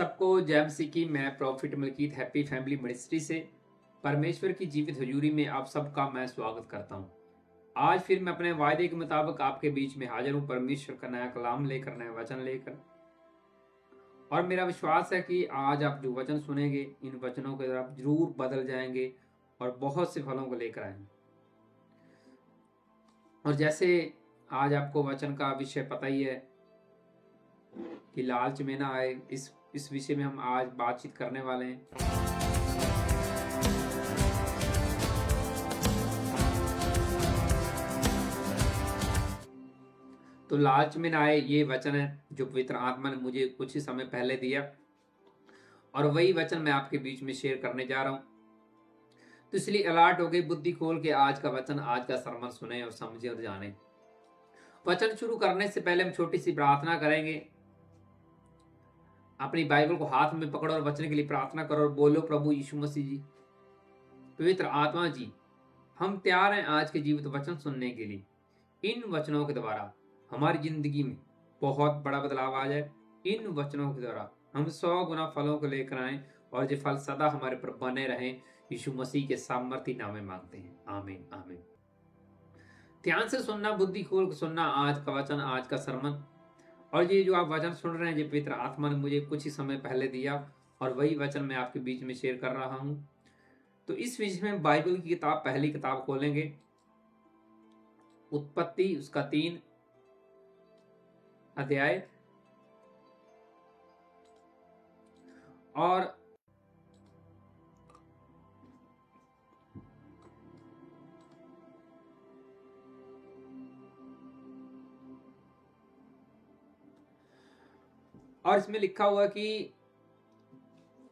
सबको जय मसीह की। मैं prophet Malkit happy family ministry से परमेश्वर की जीवित हजूरी में आप सबका मैं स्वागत करता हूं। आज फिर मैं अपने वायदे के मुताबिक आपके बीच में हाजिर हूं, परमेश्वर का नया कलाम लेकर, नया वचन लेकर। और मेरा विश्वास है कि आज आप जो वचन सुनेंगे, इन वचनों के द्वारा जरूर बदल जाएंगे और बहुत से फलों को लेकर आएंगे। और जैसे आज आपको वचन का विषय पता ही है कि लालच में ना आए, इस विषय में हम आज बातचीत करने वाले हैं। तो लालच में ना आए, ये वचन है जो पवित्र आत्मा ने मुझे कुछ ही समय पहले दिया, और वही वचन मैं आपके बीच में शेयर करने जा रहा हूं। तो इसलिए अलर्ट हो गई, बुद्धि खोल के आज का वचन, आज का सरमन सुने और समझे और जाने। वचन शुरू करने से पहले हम छोटी सी प्रार्थना करेंगे। अपनी बाइबल को हाथ में पकड़ो और वचन के लिए प्रार्थना करो और बोलो, प्रभु यीशु मसीह जी, पवित्र आत्मा जी, हम तैयार हैं आज के जीवित वचन सुनने के लिए। इन वचनों के द्वारा हमारी जिंदगी में बहुत बड़ा बदलाव आ जाए। इन वचनों के द्वारा हम 100 गुना फलों को लेकर आए और ये फल सदा हमारे पर बने रहें। यीशु मसीह के सामर्थ्य नाम में मांगते हैं, आमीन आमीन। ध्यान से सुनना, बुद्धि खोल के सुनना आज का वचन, आज का सरमन। और ये जो आप वचन सुन रहे हैं, ये पवित्र आत्मा ने मुझे कुछ ही समय पहले दिया और वही वचन मैं आपके बीच में शेयर कर रहा हूं। तो इस विषय में बाइबल की किताब, पहली किताब खोलेंगे, उत्पत्ति, उसका 3 अध्याय और इसमें लिखा हुआ कि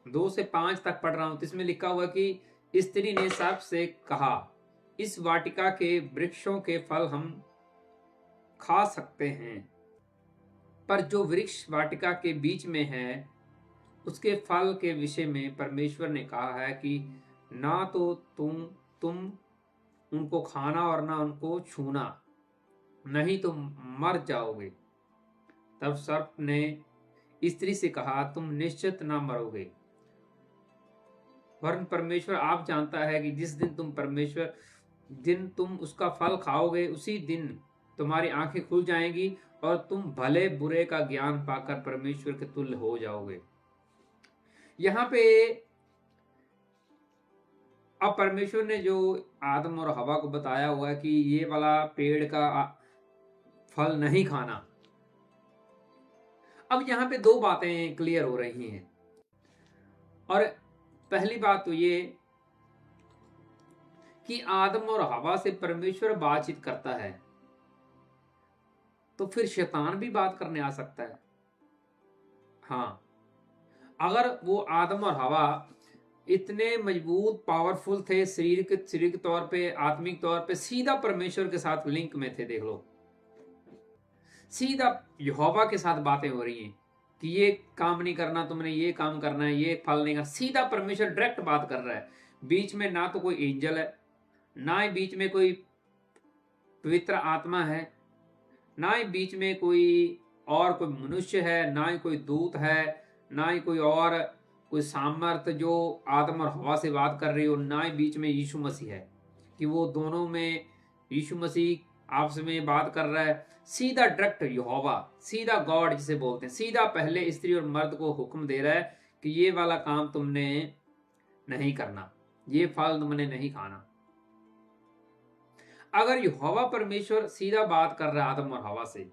2 से 5 तक पढ़ रहा हूं। तो इसमें लिखा हुआ कि स्त्री ने सर्प से कहा, इस वाटिका के वृक्षों के फल हम खा सकते हैं, पर जो वृक्ष वाटिका के बीच में है उसके फल के विषय में परमेश्वर ने कहा है कि ना तो तुम उनको खाना और ना उनको छूना, नहीं तो मर जाओगे। तब सर्प ने स्त्री से कहा, तुम निश्चित ना मरोगे, वरन परमेश्वर आप जानता है कि जिस दिन तुम उसका फल खाओगे, उसी दिन तुम्हारी आंखें खुल जाएंगी और तुम भले बुरे का ज्ञान पाकर परमेश्वर के तुल्य हो जाओगे। यहां पे अब परमेश्वर ने जो आदम और हवा को बताया हुआ है कि ये वाला पेड़ का फल नहीं खाना। अब यहां पे 2 बातें क्लियर हो रही हैं। और पहली बात तो ये कि आदम और हवा से परमेश्वर बातचीत करता है, तो फिर शैतान भी बात करने आ सकता है। हाँ, अगर वो आदम और हवा इतने मजबूत, पावरफुल थे, शरीर के तौर पे, आत्मिक तौर पे, सीधा परमेश्वर के साथ लिंक में थे। देख लो, सीधा यहोवा के साथ बातें हो रही हैं कि ये काम नहीं करना, तुमने ये काम करना है, ये फल नहीं करना। सीधा परमेश्वर डायरेक्ट बात कर रहा है। बीच में ना तो कोई एंजल है, ना ही बीच में कोई पवित्र आत्मा है, ना ही बीच में कोई मनुष्य है, ना ही कोई दूत है, ना ही कोई सामर्थ जो आदम और हवा से बात कर रही हो, ना ही बीच में यीशु मसीह है कि वो दोनों में यीशु मसीह आपस में बात कर रहा है। सीधा डायरेक्ट यहोवा, सीधा गॉड जिसे बोलते हैं, सीधा पहले स्त्री और मर्द को हुक्म दे रहा है कि ये वाला काम तुमने नहीं करना, ये फल तुमने नहीं खाना। अगर यहोवा परमेश्वर सीधा बात कर रहा है आदम और हवा से,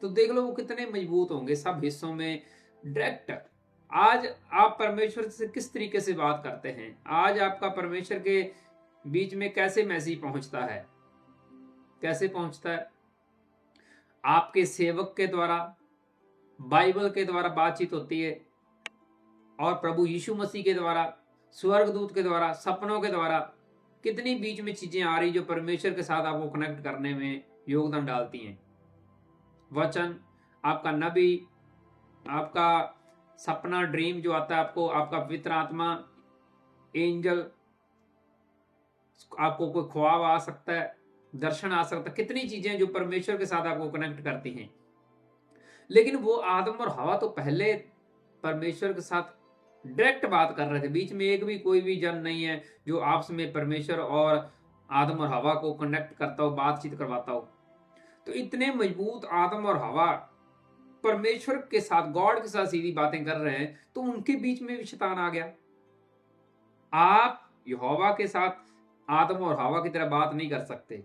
तो देख लो वो कितने मजबूत होंगे सब हिस्सों में डायरेक्ट। आज आप परमेश्वर से किस तरीके से बात करते हैं? आज आपका परमेश्वर के बीच में कैसे मैसेज पहुंचता है? कैसे पहुंचता है? आपके सेवक के द्वारा, बाइबल के द्वारा बातचीत होती है, और प्रभु यीशु मसीह के द्वारा, स्वर्गदूत के द्वारा, सपनों के द्वारा। कितनी बीच में चीजें आ रही जो परमेश्वर के साथ आपको कनेक्ट करने में योगदान डालती हैं। वचन, आपका नबी, आपका सपना, ड्रीम जो आता है आपको, आपका पवित्र आत्मा, एंजल, आपको कोई ख्वाब आ सकता है, दर्शन आ सकता है। कितनी चीजें जो परमेश्वर के साथ आपको कनेक्ट करती हैं। लेकिन वो आदम और हवा तो पहले परमेश्वर के साथ डायरेक्ट बात कर रहे थे। बीच में एक भी कोई भी जन नहीं है जो आपस में परमेश्वर और आदम और हवा को कनेक्ट करता हो, बातचीत करवाता हो। तो इतने मजबूत आदम और हवा परमेश्वर के साथ, गॉड के साथ सीधी बातें कर रहे हैं, तो उनके बीच में भी शैतान आ गया। आप यहोवा के साथ आदम और हवा की तरह बात नहीं कर सकते।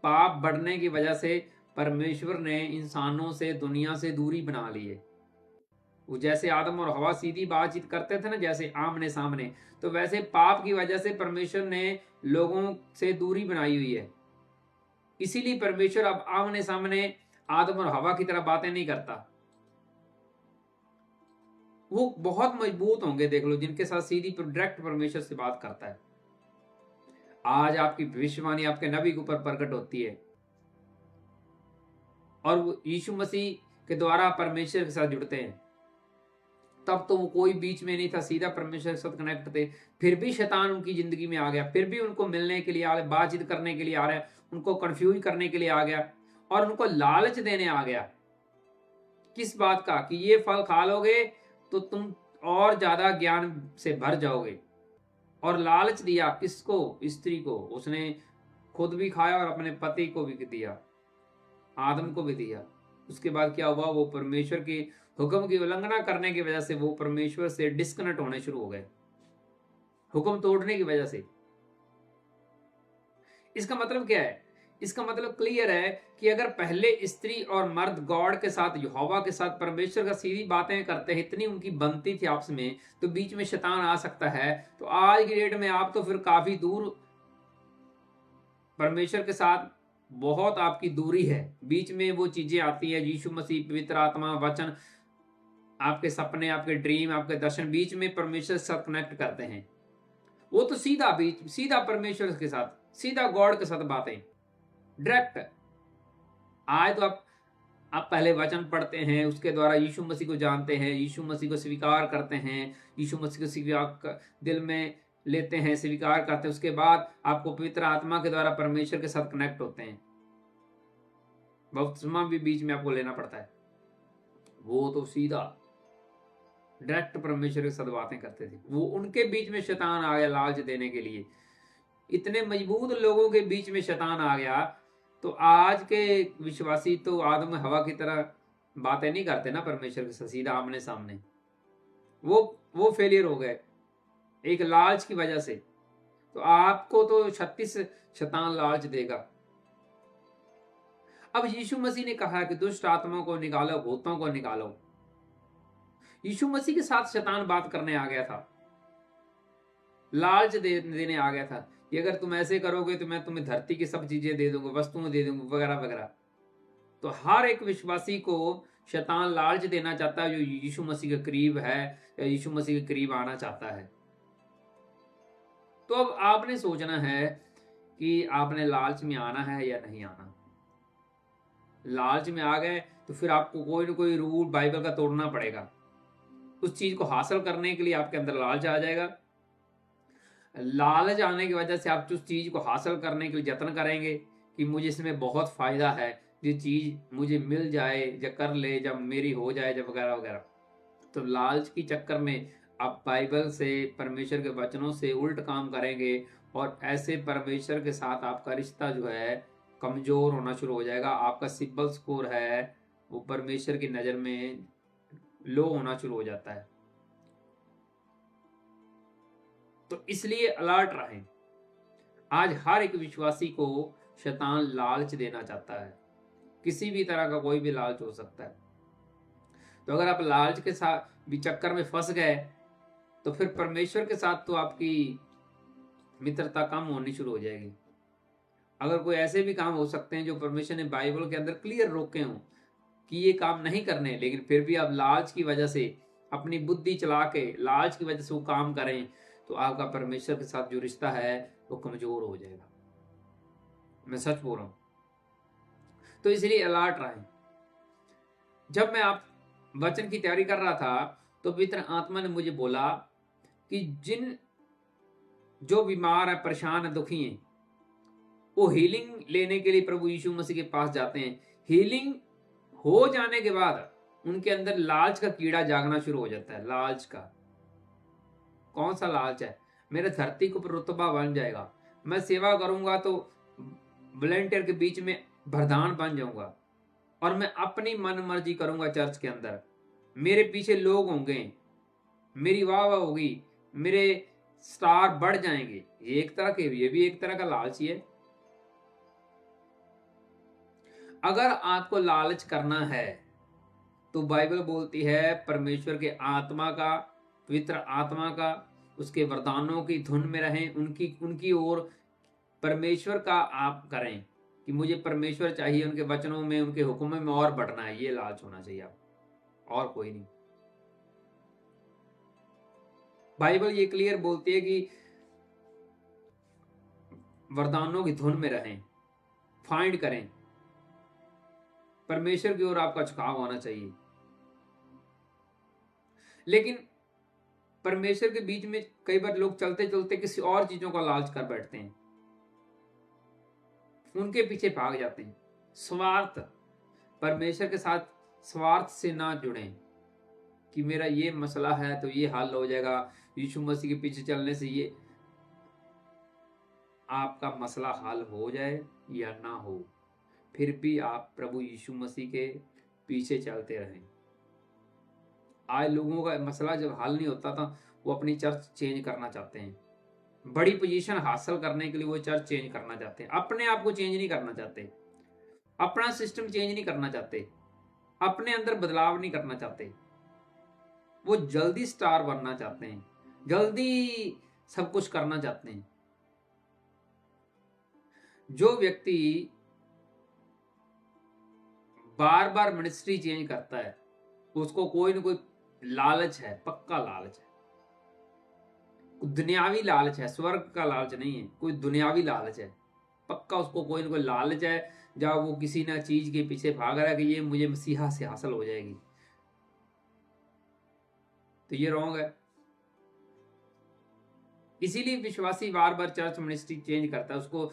पाप बढ़ने की वजह से परमेश्वर ने इंसानों से, दुनिया से दूरी बना ली है। वो जैसे आदम और हवा सीधी बातचीत करते थे ना, जैसे आमने सामने, तो वैसे पाप की वजह से परमेश्वर ने लोगों से दूरी बनाई हुई है। इसीलिए परमेश्वर अब आमने सामने आदम और हवा की तरह बातें नहीं करता। वो बहुत मजबूत होंगे, देख लो, जिनके साथ सीधी डायरेक्ट परमेश्वर से बात करता है। आज आपकी भविष्यवाणी आपके नबी के ऊपर प्रकट होती है और वो यीशु मसीह के द्वारा परमेश्वर के साथ जुड़ते हैं। तब तो वो कोई बीच में नहीं था, सीधा परमेश्वर के साथ कनेक्ट थे। फिर भी शैतान उनकी जिंदगी में आ गया, फिर भी उनको मिलने के लिए आ रहा है, बातचीत करने के लिए आ रहा है, उनको कंफ्यूज करने के लिए आ गया और उनको लालच देने आ गया। किस बात का? कि ये फल खा लोगे तो तुम और ज्यादा ज्ञान से भर जाओगे। और लालच दिया किसको? स्त्री को। उसने खुद भी खाया और अपने पति को भी दिया, आदम को भी दिया। उसके बाद क्या हुआ? वो परमेश्वर के हुक्म की उल्लंघना करने की वजह से वो परमेश्वर से डिस्कनेक्ट होने शुरू हो गए, हुक्म तोड़ने की वजह से। इसका मतलब क्या है? इसका मतलब क्लियर है कि अगर पहले स्त्री और मर्द गॉड के साथ, यहोवा के साथ, परमेश्वर का सीधी बातें करते हैं, इतनी उनकी बनती थी आपस में, तो बीच में शैतान आ सकता है। तो आज की डेट में आप तो फिर काफी दूर, परमेश्वर के साथ बहुत आपकी दूरी है। बीच में वो चीजें आती है, यीशु मसीह, पवित्र आत्मा, वचन, आपके सपने, आपके ड्रीम, आपके दर्शन, बीच में परमेश्वर के साथ कनेक्ट करते हैं। वो तो सीधा परमेश्वर के साथ, सीधा गॉड के साथ बातें डायरेक्ट। आज तो आप पहले वचन पढ़ते हैं, उसके द्वारा यीशु मसीह को जानते हैं, यीशु मसीह को स्वीकार करते हैं, यीशु मसीह को स्वीकार दिल में लेते हैं, स्वीकार करते हैं। उसके बाद आपको पवित्र आत्मा के द्वारा परमेश्वर के साथ कनेक्ट होते हैं। बपतिस्मा भी बीच में आपको लेना पड़ता है। वो तो सीधा डायरेक्ट परमेश्वर के साथ बातें करते थे। वो उनके बीच में शैतान आ गया लालच देने के लिए। इतने मजबूत लोगों के बीच में शैतान आ गया। तो आज के विश्वासी तो आदम हवा की तरह बातें नहीं करते ना परमेश्वर के साथ सीधा आमने सामने। वो फेलियर हो गए एक लालच की वजह से। तो आपको तो 36 शैतान लालच देगा। अब यीशु मसीह ने कहा कि दुष्ट आत्माओं को निकालो, भूतों को निकालो। यीशु मसीह के साथ शैतान बात करने आ गया था, लालच देने आ गया था कि अगर तुम ऐसे करोगे तो मैं तुम्हें धरती की सब चीजें दे दूंगा, वस्तुएं दे दूंगा, वगैरह वगैरह। तो हर एक विश्वासी को शैतान लालच देना चाहता है जो यीशु मसीह के करीब है या यीशु मसीह के करीब आना चाहता है। तो अब आपने सोचना है कि आपने लालच में आना है या नहीं आना। लालच में आ गए तो फिर आपको कोई ना कोई रूल बाइबल का तोड़ना पड़ेगा। उस चीज को हासिल करने के लिए आपके अंदर लालच आ जाएगा। लालच आने की वजह से आप उस चीज को हासिल करने के लिए जतन करेंगे कि मुझे इसमें बहुत फायदा है, ये चीज मुझे मिल जाए, जब कर ले, जब मेरी हो जाए, जब वगैरह वगैरह। तो लालच की चक्कर में आप बाइबल से, परमेश्वर के वचनों से उल्ट काम करेंगे और ऐसे परमेश्वर के साथ आपका रिश्ता जो है कमजोर होना शुरू हो जाएगा। आपका सिबिल स्कोर है वो परमेश्वर की नजर में लो होना शुरू हो जाता है। तो इसलिए अलर्ट रहें। आज हर एक विश्वासी को शैतान लालच देना चाहता है, किसी भी तरह का कोई भी लालच हो सकता है। तो अगर आप लालच के साथ भी चक्कर में फंस गए तो फिर परमेश्वर के साथ तो आपकी मित्रता कम होनी शुरू हो जाएगी। अगर कोई ऐसे भी काम हो सकते हैं जो परमेश्वर ने बाइबल के अंदर क्लियर रोके हों कि ये काम नहीं करने, लेकिन फिर भी आप लालच की वजह से, अपनी बुद्धि चला के लालच की वजह से वो काम करें, तो आपका परमेश्वर के साथ जो रिश्ता है वो कमजोर हो जाएगा। मैं सच बोल रहा हूं। तो इसलिए अलर्ट रहें। जब मैं आप वचन की तैयारी कर रहा था तो पवित्र आत्मा ने मुझे बोला कि जो बीमार है, परेशान है, दुखी हैं, वो हीलिंग लेने के लिए प्रभु यीशु मसीह के पास जाते हैं। हीलिंग हो जाने के बाद उनके अंदर लालच का कीड़ा जागना शुरू हो जाता है। लालच का, कौन सा लालच है? मेरे धरती को रुतबा बन जाएगा, मैं सेवा करूंगा तो वॉलेंटियर के बीच में प्रधान बन जाऊंगा, और मैं अपनी मन मर्जी करूंगा चर्च के अंदर, मेरे पीछे लोग होंगे, मेरी वाह वाह होगी, मेरे स्टार बढ़ जाएंगे। ये भी एक तरह का लालच ही है। अगर आपको लालच करना है तो बाइबल बोलती है परमेश्वर के आत्मा का, पवित्र आत्मा का, उसके वरदानों की धुन में रहें, उनकी उनकी ओर परमेश्वर का आप करें कि मुझे परमेश्वर चाहिए, उनके वचनों में, उनके हुक्मों में और बढ़ना है। ये लालच होना चाहिए आप, और कोई नहीं। बाइबल ये क्लियर बोलती है कि वरदानों की धुन में रहें, फाइंड करें, परमेश्वर की ओर आपका झुकाव होना चाहिए। लेकिन परमेश्वर के बीच में कई बार लोग चलते चलते किसी और चीजों का लालच कर बैठते हैं, उनके पीछे भाग जाते हैं। स्वार्थ, परमेश्वर के साथ स्वार्थ से ना जुड़ें कि मेरा ये मसला है तो ये हल हो जाएगा, यीशु मसीह के पीछे चलने से ये आपका मसला हल हो जाए या ना हो, फिर भी आप प्रभु यीशु मसीह के पीछे चलते रहें। आज लोगों का मसला जब हल नहीं होता था, वो अपनी चर्च चेंज करना चाहते हैं, बड़ी पोजीशन हासिल करने के लिए वो चर्च चेंज करना चाहते हैं, अपने आप को चेंज नहीं करना चाहते, अपना सिस्टम चेंज नहीं करना चाहते, अपने अंदर बदलाव नहीं करना चाहते। वो जल्दी स्टार बनना चाहते हैं, जल्दी सब कुछ करना चाहते हैं। जो व्यक्ति बार बार मिनिस्ट्री चेंज करता है, उसको कोई ना कोई लालच है, पक्का लालच है, दुनियावी लालच है, स्वर्ग का लालच नहीं है, कोई दुनियावी लालच है पक्का। उसको कोई ना कोई लालच है, जब वो किसी ना चीज के पीछे भाग रहा है कि ये मुझे मसीहा से हासिल हो जाएगी, तो ये रॉन्ग है। इसीलिए विश्वासी बार बार चर्च मिनिस्ट्री चेंज करता है। उसको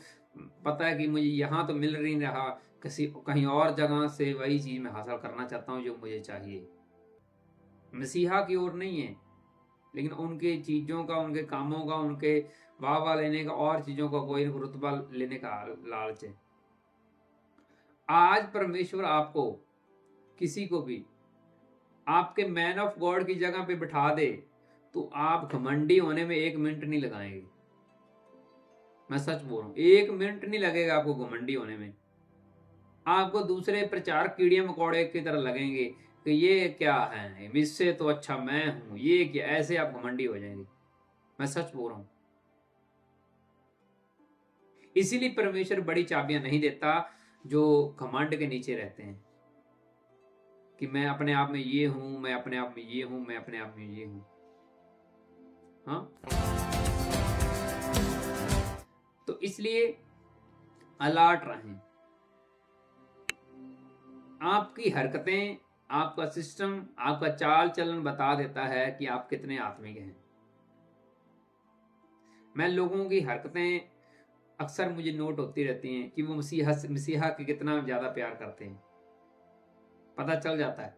पता है कि मुझे यहाँ तो मिल नहीं रहा, कहीं और जगह से वही चीज मैं हासिल करना चाहता हूँ जो मुझे चाहिए। मसीहा की ओर नहीं है, लेकिन उनके चीजों का, उनके कामों का, उनके वाह वाह लेने का, और चीजों का कोई रुतबा लेने का लालच है। आज परमेश्वर आपको, किसी को भी आपके मैन ऑफ गॉड की जगह पे बिठा दे तो आप घमंडी होने में 1 मिनट नहीं लगाएंगे। मैं सच बोल रहा हूं, 1 मिनट नहीं लगेगा आपको घमंडी होने में। आपको दूसरे प्रचार कीड़े मकोड़े की तरह लगेंगे कि ये क्या है, इससे तो अच्छा मैं हूं, ये क्या, ऐसे आप घमंडी हो जाएंगे। मैं सच बोल रहा हूं। इसीलिए परमेश्वर बड़ी चाबियां नहीं देता जो घमंड के नीचे रहते हैं कि मैं अपने आप में ये हूं, मैं अपने आप में ये हूं, मैं अपने आप में ये हूं। हाँ, तो इसलिए अलर्ट रहें। आपकी हरकतें, आपका सिस्टम, आपका चाल चलन बता देता है कि आप कितने आत्मिक हैं। मैं लोगों की हरकतें अक्सर मुझे नोट होती रहती हैं कि वो मसीहा के कितना ज्यादा प्यार करते हैं, पता चल जाता है।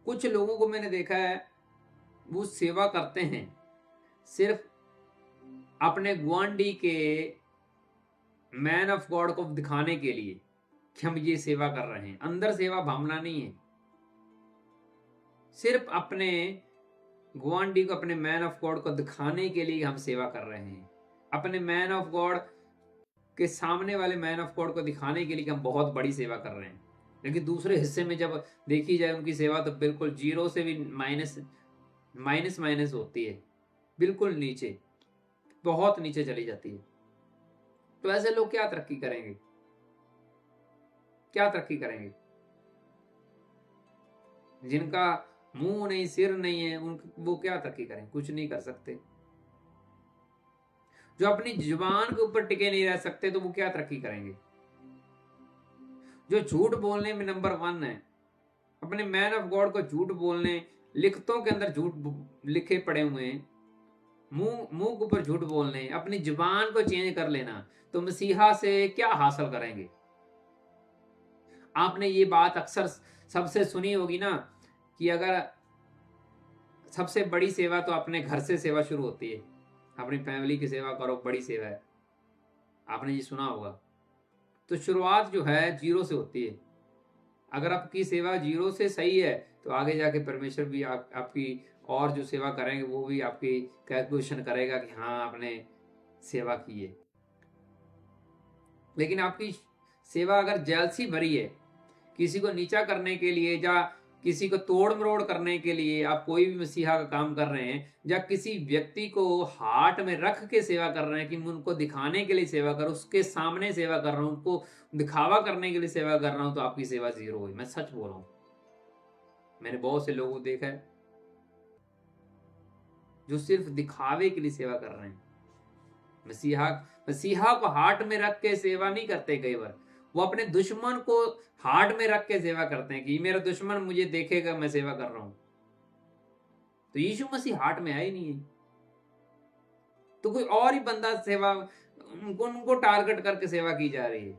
कुछ लोगों को मैंने देखा है, वो सेवा करते हैं सिर्फ अपने गुआंडी के मैन ऑफ गॉड को दिखाने के लिए कि हम ये सेवा कर रहे हैं। अंदर सेवा भावना नहीं है, सिर्फ अपने गुआंडी को, अपने मैन ऑफ गॉड को दिखाने के लिए हम सेवा कर रहे हैं। अपने मैन ऑफ गॉड के सामने वाले मैन ऑफ गॉड को दिखाने के लिए हम बहुत बड़ी सेवा कर रहे हैं, लेकिन दूसरे हिस्से में जब देखी जाए उनकी सेवा तो बिल्कुल जीरो से भी माइनस होती है, बिल्कुल नीचे, बहुत नीचे चली जाती है। तो ऐसे लोग क्या तरक्की करेंगे, क्या तरक्की करेंगे? जिनका मुंह नहीं, सिर नहीं है, वो क्या तरक्की करें? कुछ नहीं कर सकते। जो अपनी जुबान के ऊपर टिके नहीं रह सकते तो वो क्या तरक्की करेंगे? जो झूठ बोलने में नंबर 1 है, अपने मैन ऑफ गॉड को झूठ बोलने, लिखतों के अंदर झूठ लिखे पड़े हुए हैं, मुंह के ऊपर झूठ बोलने, अपनी जुबान को चेंज कर लेना, तो मसीहा से क्या हासिल करेंगे? आपने ये बात अक्सर सबसे सुनी होगी ना कि अगर सबसे बड़ी सेवा तो अपने घर से सेवा शुरू होती है, अपनी फैमिली की सेवा करो, बड़ी सेवा है, आपने ये सुना होगा। तो शुरुआत जो है जीरो से होती है। अगर आपकी सेवा जीरो से सही है तो आगे जाके परमेश्वर भी आपकी और जो सेवा करेंगे वो भी आपकी कैलकुलेशन करेगा कि हाँ आपने सेवा की है। लेकिन आपकी सेवा अगर जेलसी भरी है, किसी को नीचा करने के लिए या किसी को तोड़ मरोड़ करने के लिए आप कोई भी मसीहा का काम कर रहे हैं, या किसी व्यक्ति को हार्ट में रख के सेवा कर रहे हैं कि मैं उनको दिखाने के लिए सेवा कर, उसके सामने सेवा कर रहा हूं, उनको दिखावा करने के लिए सेवा कर रहा हूं, तो आपकी सेवा जीरो हुई। मैं सच बोल रहा हूं, मैंने बहुत से लोगों को देखा है जो सिर्फ दिखावे के लिए सेवा कर रहे हैं। मसीहा मसीहा को हार्ट में रख के सेवा नहीं करते। कई बार वो अपने दुश्मन को हार्ट में रख के सेवा करते हैं कि मेरा दुश्मन मुझे देखेगा मैं सेवा कर रहा हूं। तो यीशु मसीह हार्ट में है ही नहीं है, तो कोई और ही बंदा सेवा उनको टारगेट करके सेवा की जा रही है।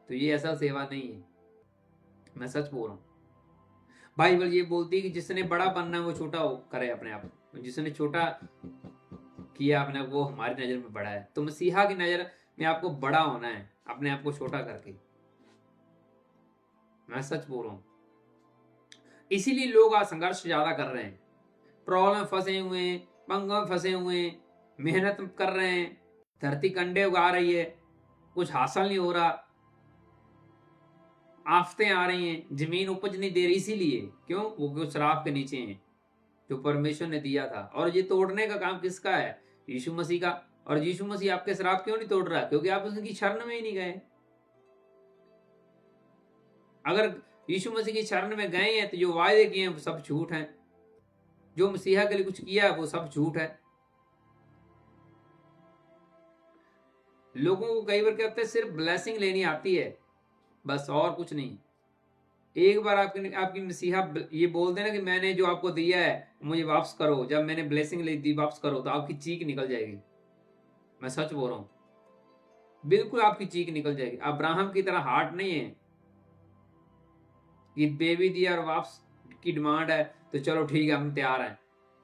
तो ये ऐसा सेवा नहीं है, मैं सच बोल रहा हूं। बाइबल ये बोलती है कि जिसने बड़ा बनना है वो छोटा करे अपने आप, जिसने छोटा किया अपने आप वो हमारी नजर में बड़ा है। तो मसीहा की नजर में आपको बड़ा होना है, अपने आप को छोटा करके। मैं सच बोल रहा हूं, इसीलिए लोग आज संघर्ष ज्यादा कर रहे हैं, प्रॉब्लम में फंसे हुए हैं, पंगों में फंसे हुए हैं, मेहनत कर रहे हैं, धरती कंडे उगा रही है, कुछ हासिल नहीं हो रहा, आफतें आ रही हैं, जमीन उपज नहीं दे रही। इसीलिए क्यों? वो शराब के नीचे हैं जो परमेश्वर ने दिया था। और ये तोड़ने का काम किसका है? यीशु मसीह का। और यीशु मसीह आपके शराब क्यों नहीं तोड़ रहा? क्योंकि आप उसकी शरण में ही नहीं गए। अगर यीशु मसीह की शरण में गए हैं तो जो वायदे किए हैं वो सब झूठ हैं, जो मसीहा के लिए कुछ किया है वो सब झूठ है। लोगों को कई बार क्या होता है, सिर्फ ब्लेसिंग लेनी आती है, बस, और कुछ नहीं। एक बार आपकी मसीहा ये बोल देना कि मैंने जो आपको दिया है मुझे वापस करो, जब मैंने ब्लेसिंग ले दी वापस करो, तो आपकी चीख निकल जाएगी। मैं सच बोल रहा हूं, बिल्कुल आपकी चीख निकल जाएगी। अब्राहम की तरह हार्ट नहीं है कि बेबी दिया और वापस की डिमांड है तो चलो ठीक है हम तैयार हैं।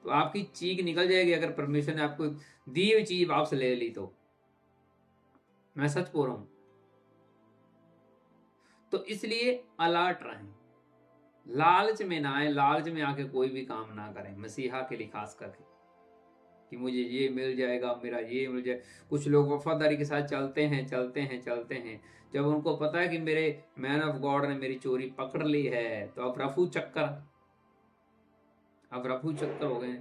तो आपकी चीख निकल जाएगी अगर परमेश्वर ने आपको दी हुई चीज वापस ले ली तो। मैं सच बोल रहा हूं। तो इसलिए अलर्ट रहें, लालच में ना आए, लालच में आके कोई भी काम ना करें, मसीहा के लिए खास करके कि मुझे ये मिल जाएगा, मेरा ये मिल जाए। कुछ लोग वफादारी के साथ चलते हैं चलते हैं चलते हैं, जब उनको पता है कि मेरे मैन ऑफ गॉड ने मेरी चोरी पकड़ ली है तो अब रफू चक्कर हो गए।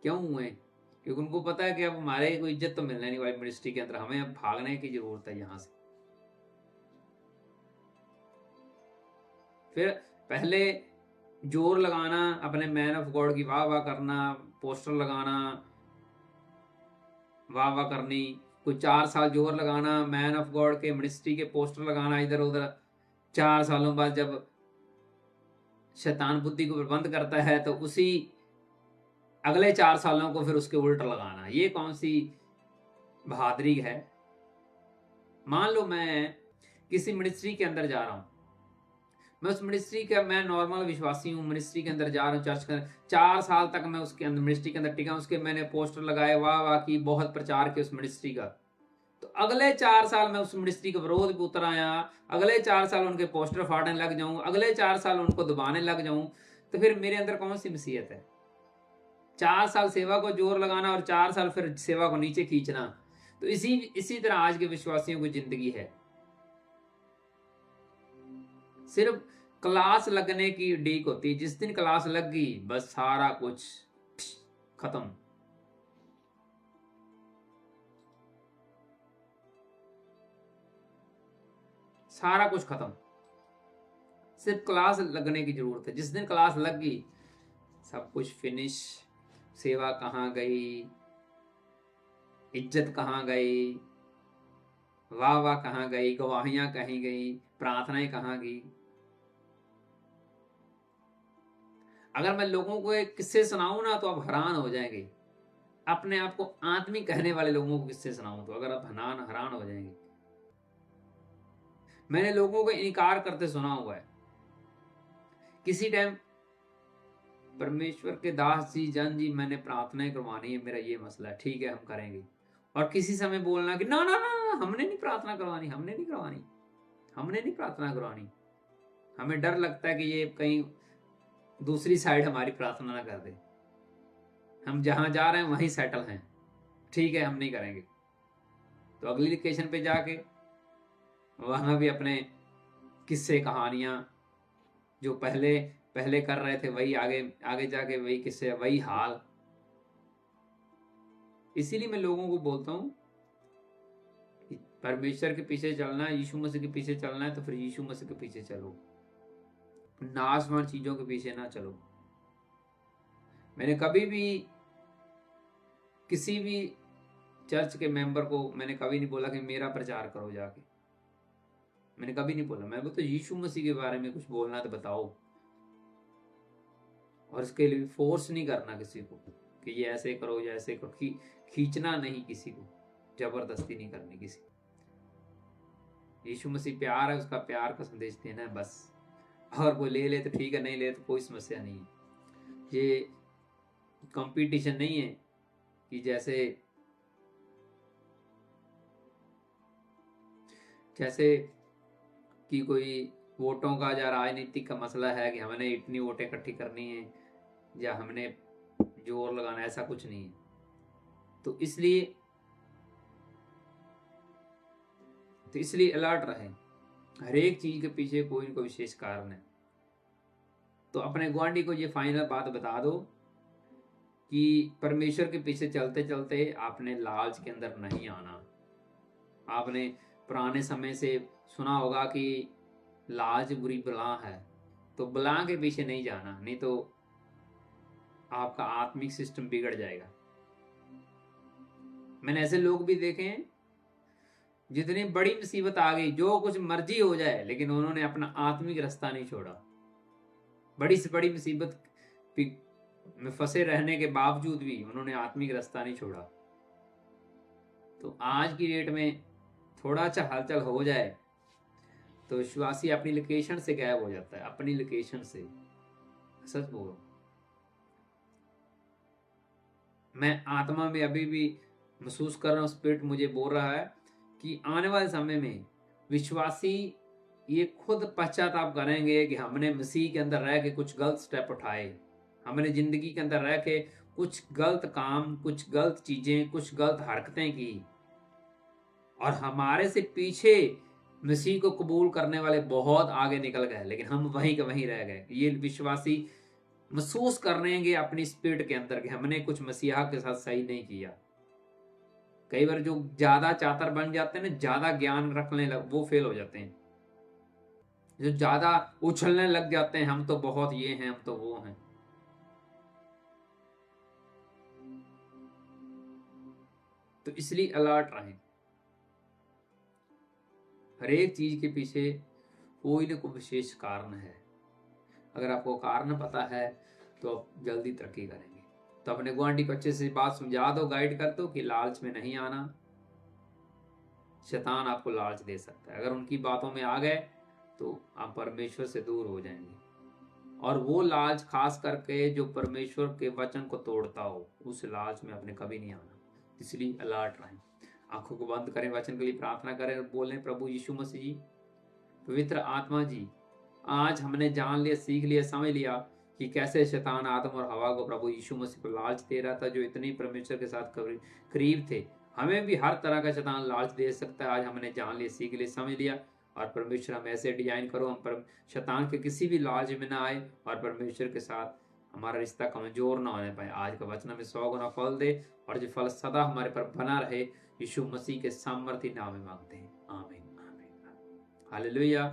क्यों हुए? क्योंकि उनको पता है कि अब हमारे को इज्जत तो मिलने नहीं वाली मिनिस्ट्री के अंदर, हमें अब भागने की जरूरत है यहां से। फिर पहले जोर लगाना, अपने मैन ऑफ गॉड की वाह वाह करना, पोस्टर लगाना, वाह वाह करनी, कुछ 4 साल जोर लगाना, मैन ऑफ गॉड के मिनिस्ट्री के पोस्टर लगाना इधर उधर। 4 सालों बाद जब शैतान बुद्धि को बंद करता है तो उसी अगले 4 सालों को फिर उसके उल्टा लगाना, ये कौन सी बहादुरी है? मान लो मैं किसी मिनिस्ट्री के अंदर जा रहा हूं, मैं उस मिनिस्ट्री का, मैं नॉर्मल विश्वासी हूँ, मिनिस्ट्री के अंदर जा रहा हूँ, चर्च के अंदर 4 साल तक मैं उसके अंदर मिनिस्ट्री के अंदर टिका, उसके मैंने पोस्टर लगाए, वाह वाह की, बहुत प्रचार किया उस मिनिस्ट्री का। तो अगले 4 साल मैं उस मिनिस्ट्री के विरोध पे उतर आया, अगले 4 साल उनके पोस्टर फाड़ने लग जाऊं, अगले 4 साल उनको दबाने लग जाऊं, तो फिर मेरे अंदर कौन सी मसीहत है? 4 साल सेवा को जोर लगाना और 4 साल फिर सेवा को नीचे खींचना। तो इसी तरह आज के विश्वासियों की जिंदगी है। सिर्फ क्लास लगने की उड़ीक होती है, जिस दिन क्लास लग गई बस सारा कुछ खत्म। सारा कुछ खत्म, सिर्फ क्लास लगने की जरूरत है। जिस दिन क्लास लग गई सब कुछ फिनिश। सेवा कहाँ गई, इज्जत कहाँ गई, वाह वाह कहाँ गई, गवाहियां कहीं गई, प्रार्थनाएं कहाँ गई। अगर मैं लोगों को एक किस्से सुनाऊं ना तो आप हैरान हो जाएंगे। अपने आप को आत्मिक कहने वाले लोगों को किस्से सुनाऊं तो अगर आप हैरान हो जाएंगे। मैंने लोगों को इनकार करते सुना हुआ है किसी टाइम परमेश्वर के दास जी, जन जी, मैंने प्रार्थनाएं करवानी है, मेरा ये मसला है, ठीक है हम करेंगे। और किसी समय बोलना कि ना ना ना ना, हमने नहीं प्रार्थना करवानी, हमने नहीं करवानी, हमने नहीं प्रार्थना करवानी। हमें डर लगता है कि ये कहीं दूसरी साइड हमारी प्रार्थना ना कर दे, हम जहां जा रहे हैं वहीं सेटल हैं, ठीक है हम नहीं करेंगे। तो अगली लोकेशन पे जाके वहां भी अपने किस्से कहानियां, जो पहले पहले कर रहे थे वही आगे आगे जाके वही किस्से, वही हाल। इसीलिए मैं लोगों को बोलता हूं कि परमेश्वर के पीछे चलना है, यीशु मसीह के पीछे चलना है, तो फिर यीशु मसीह के पीछे चलो, नाशवान चीजों के पीछे ना चलो। मैंने कभी भी किसी भी चर्च के मेंबर को मैंने कभी नहीं बोला कि मेरा प्रचार करो जाके, मैंने कभी नहीं बोला। मैं बोलता यीशु मसीह के बारे में कुछ बोलना तो बताओ, और इसके लिए फोर्स नहीं करना किसी को कि ये ऐसे करो या ऐसे करो, खींचना नहीं किसी को, जबरदस्ती नहीं करनी किसी। यीशु मसीह प्यार है, उसका प्यार का संदेश देना है बस। और कोई ले ले तो ठीक है, नहीं ले तो कोई समस्या नहीं है। ये कंपटीशन नहीं है कि जैसे कि कोई वोटों का या राजनीतिक का मसला है कि हमने इतनी वोटें इकट्ठी करनी है या हमने जोर लगाना, ऐसा कुछ नहीं है। तो इसलिए अलर्ट रहें, हर एक चीज के पीछे कोई ना कोई विशेष कारण है। तो अपने गुआंढी को ये फाइनल बात बता दो कि परमेश्वर के पीछे चलते चलते आपने लालच के अंदर नहीं आना। आपने पुराने समय से सुना होगा कि लालच बुरी बला है, तो बला के पीछे नहीं जाना, नहीं तो आपका आत्मिक सिस्टम बिगड़ जाएगा। मैंने ऐसे लोग भी देखे हैं, जितनी बड़ी मुसीबत आ गई, जो कुछ मर्जी हो जाए, लेकिन उन्होंने अपना आत्मिक रास्ता नहीं छोड़ा। बड़ी से बड़ी मुसीबत में फंसे रहने के बावजूद भी उन्होंने आत्मिक रास्ता नहीं छोड़ा। तो आज की डेट में थोड़ा अच्छा हलचल हो जाए तो विश्वासी अपनी लोकेशन से गायब हो जाता है, अपनी लोकेशन से। सच बोलो, मैं आत्मा में अभी भी महसूस कर रहा हूं, स्पिरिट मुझे बोल रहा है कि आने वाले समय में विश्वासी ये खुद पश्चाताप करेंगे कि हमने मसीह के अंदर रह के कुछ गलत स्टेप उठाए, हमने जिंदगी के अंदर रह के कुछ गलत काम, कुछ गलत चीजें, कुछ गलत हरकतें की, और हमारे से पीछे मसीह को कबूल करने वाले बहुत आगे निकल गए, लेकिन हम वहीं के वहीं रह गए। ये विश्वासी महसूस करेंगे अपनी स्पिरिट के अंदर कि हमने कुछ मसीहा के साथ सही नहीं किया। कई बार जो ज्यादा चातर बन जाते हैं ना, ज्यादा ज्ञान रखने लग, वो फेल हो जाते हैं। जो ज्यादा उछलने लग जाते हैं, हम तो बहुत ये हैं, हम तो वो हैं। तो इसलिए अलर्ट रहें, हर एक चीज के पीछे कोई ना कोई विशेष कारण है। अगर आपको कारण पता है तो आप जल्दी तरक्की करेंगे। तो अपने गुआंढी को अच्छे से बात समझा दो, गाइड कर दो कि लालच में नहीं आना। शैतान आपको लालच दे सकता है, अगर उनकी बातों में आ गए तो आप परमेश्वर से दूर हो जाएंगे। और वो लालच खास करके जो परमेश्वर के वचन को तोड़ता हो, उस लालच में आपने कभी नहीं आना। इसलिए अलर्ट रहें, आंखों को बंद करें, वचन के लिए प्रार्थना करें और बोलें, प्रभु यीशु मसीह जी, पवित्र आत्मा जी, आज हमने जान लिया, सीख लिया, समझ लिया कि कैसे शैतान आदम और हवा को प्रभु यीशु मसीह को लालच दे रहा था, जो इतने परमेश्वर के साथ करीब थे। हमें भी हर तरह का शैतान लालच दे सकता है। आज हमने जान लिया, सीख लिया, समझ लिया। और परमेश्वर हम ऐसे डिजाइन करो, हम शैतान के किसी भी लालच में ना आए और परमेश्वर के साथ हमारा रिश्ता कमजोर ना होने पाए। आज का वचन हमें 100 गुना फल दे और जो फल सदा हमारे पर बना रहे, यीशु मसीह के सामर्थ्य नाम में मांगते हैं, आमीन आमीन हालेलुया।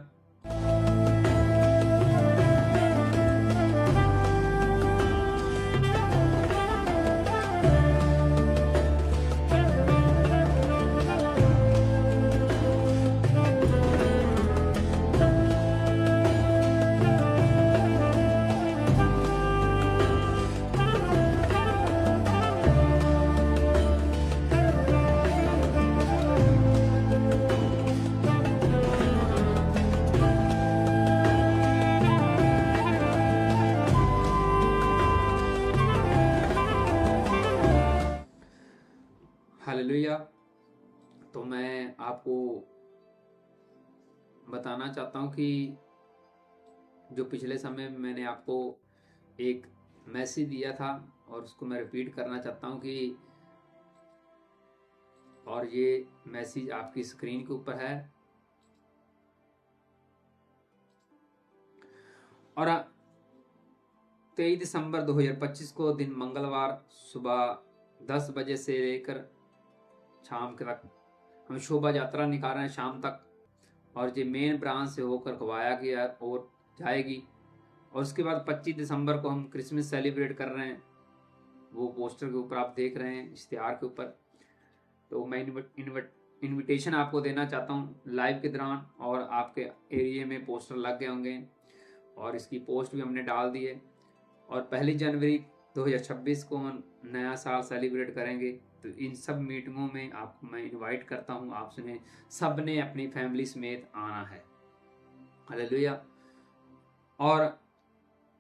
हालेलुया। तो मैं आपको बताना चाहता हूँ कि जो पिछले समय में मैंने आपको एक मैसेज दिया था और उसको मैं रिपीट करना चाहता हूँ कि, और ये मैसेज आपकी स्क्रीन के ऊपर है। और 23 दिसंबर 2025 को दिन मंगलवार सुबह 10 बजे से लेकर शाम तक हम शोभा यात्रा निकाल रहे हैं शाम तक, और ये मेन ब्रांच से होकर खवाया गया और जाएगी। और उसके बाद 25 दिसंबर को हम क्रिसमस सेलिब्रेट कर रहे हैं, वो पोस्टर के ऊपर आप देख रहे हैं, इश्तिहार के ऊपर। तो मैं इनविटेशन आपको देना चाहता हूँ लाइव के दौरान, और आपके एरिया में पोस्टर लग गए होंगे और इसकी पोस्ट भी हमने डाल दी है। और 1 जनवरी 2026 को हम नया साल सेलिब्रेट करेंगे। तो इन सब मीटिंगों में आपको मैं इनवाइट करता हूँ, आपने सब ने अपनी फैमिली समेत आना है। हालेलुया। और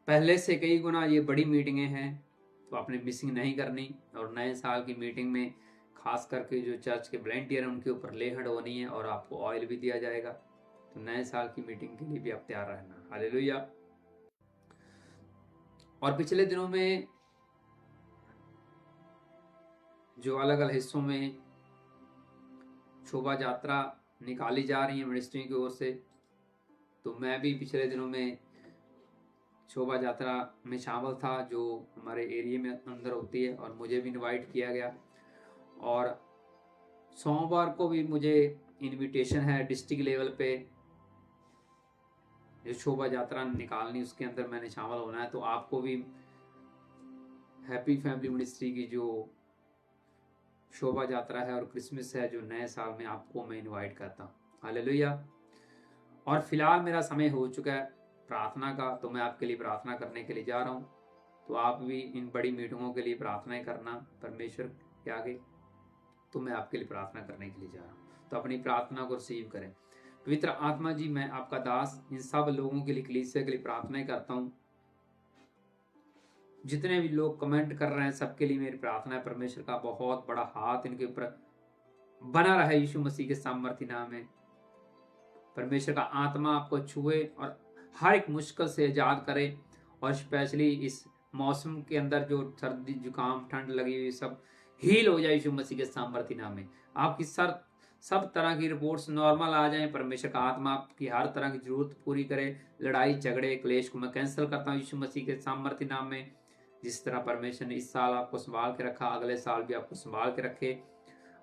पहले से कई गुना ये बड़ी मीटिंगें हैं, तो आपने मिसिंग नहीं करनी। और नए साल की मीटिंग में खास करके जो चर्च के वॉलंटियर हैं उनके ऊपर लेहड़ होनी है, और आपको ऑयल भी दिया जाएगा। तो नए साल की मीटिंग के लिए भी आप तैयार रहना। हालेलुया। और पिछले दिनों में जो अलग अलग हिस्सों में शोभा यात्रा निकाली जा रही है मिनिस्ट्री की ओर से, तो मैं भी पिछले दिनों में शोभा यात्रा में शामिल था जो हमारे एरिया में अंदर होती है, और मुझे भी इनवाइट किया गया। और सोमवार को भी मुझे इनविटेशन है डिस्ट्रिक्ट लेवल पे जो शोभा यात्रा निकालनी, उसके अंदर मैंने शामिल होना है। तो आपको भी हैप्पी फैमिली मिनिस्ट्री की जो शोभा यात्रा है और क्रिसमस है जो नए साल में, आपको मैं इनवाइट करता हूँ। हालेलुया। और फिलहाल मेरा समय हो चुका है प्रार्थना का, तो मैं आपके लिए प्रार्थना करने के लिए जा रहा हूँ। तो आप भी इन बड़ी मीटिंगों के लिए प्रार्थनाएं करना परमेश्वर के आगे। तो मैं आपके लिए प्रार्थना करने के लिए जा रहा हूँ, तो अपनी प्रार्थना को रिसीव करें। पवित्र आत्मा जी, मैं आपका दास इन सब लोगों के लिए, कलीसिया के लिए प्रार्थनाएं करता हूँ। जितने भी लोग कमेंट कर रहे हैं सबके लिए मेरी प्रार्थना है, परमेश्वर का बहुत बड़ा हाथ इनके ऊपर बना रहे यीशु मसीह के सामर्थ्य नाम में। परमेश्वर का आत्मा आपको छुए और हर एक मुश्किल से आजाद करे। और स्पेशली इस मौसम के अंदर जो सर्दी जुकाम ठंड लगी हुई सब हील हो जाए यीशु मसीह के सामर्थ्य नाम में। आपकी सब तरह की रिपोर्ट्स नॉर्मल आ जाएं। परमेश्वर का आत्मा आपकी हर तरह की जरूरत पूरी करे। लड़ाई झगड़े क्लेश को मैं कैंसिल करता हूँ यीशु मसीह के सामर्थ्य नाम में। जिस तरह परमेश्वर ने इस साल आपको संभाल के रखा, अगले साल भी आपको संभाल के रखे।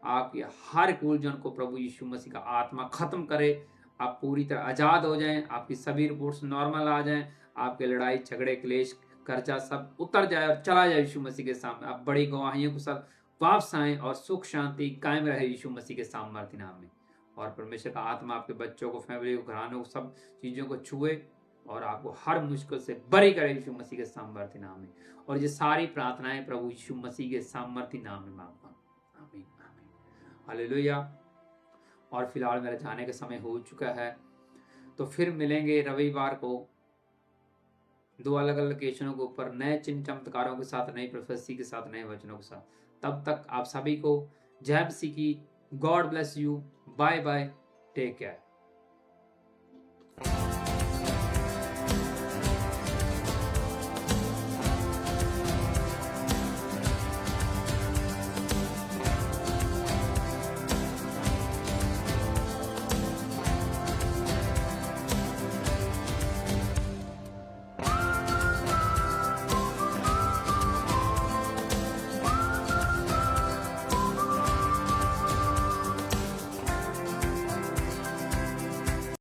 आपकी हर उलझन को प्रभु यीशु मसीह का आत्मा खत्म करे। आप पूरी तरह आजाद हो जाएं, आपकी सभी रिपोर्ट्स नॉर्मल आ जाएं, आपके लड़ाई झगड़े क्लेश कर्जा सब उतर जाए और चला जाए यीशु मसीह के सामने। आप बड़ी गवाहियों के साथ वापस आए और सुख शांति कायम रहे यीशु मसीह के सामर्थ्य नाम में। और परमेश्वर का आत्मा आपके बच्चों को, फैमिली को, घरानों को, सब चीजों को छुए और आपको हर मुश्किल से बरी करे यीशु मसीह के सामर्थ्य नाम में। और ये सारी प्रार्थनाएं प्रभु यीशु मसीह के सामर्थ्य नाम में मांगता हूं। आमीन आमीन। हालेलुया। और फिलहाल मेरा जाने का समय हो चुका है, तो फिर मिलेंगे रविवार को 2 अलग अलग लोकेशनों के ऊपर नए चिन्ह चमत्कारों के साथ, नई प्रोफेसी के साथ, नए वचनों के साथ। तब तक आप सभी को जय मसीह की। God bless you. Bye bye. Take care.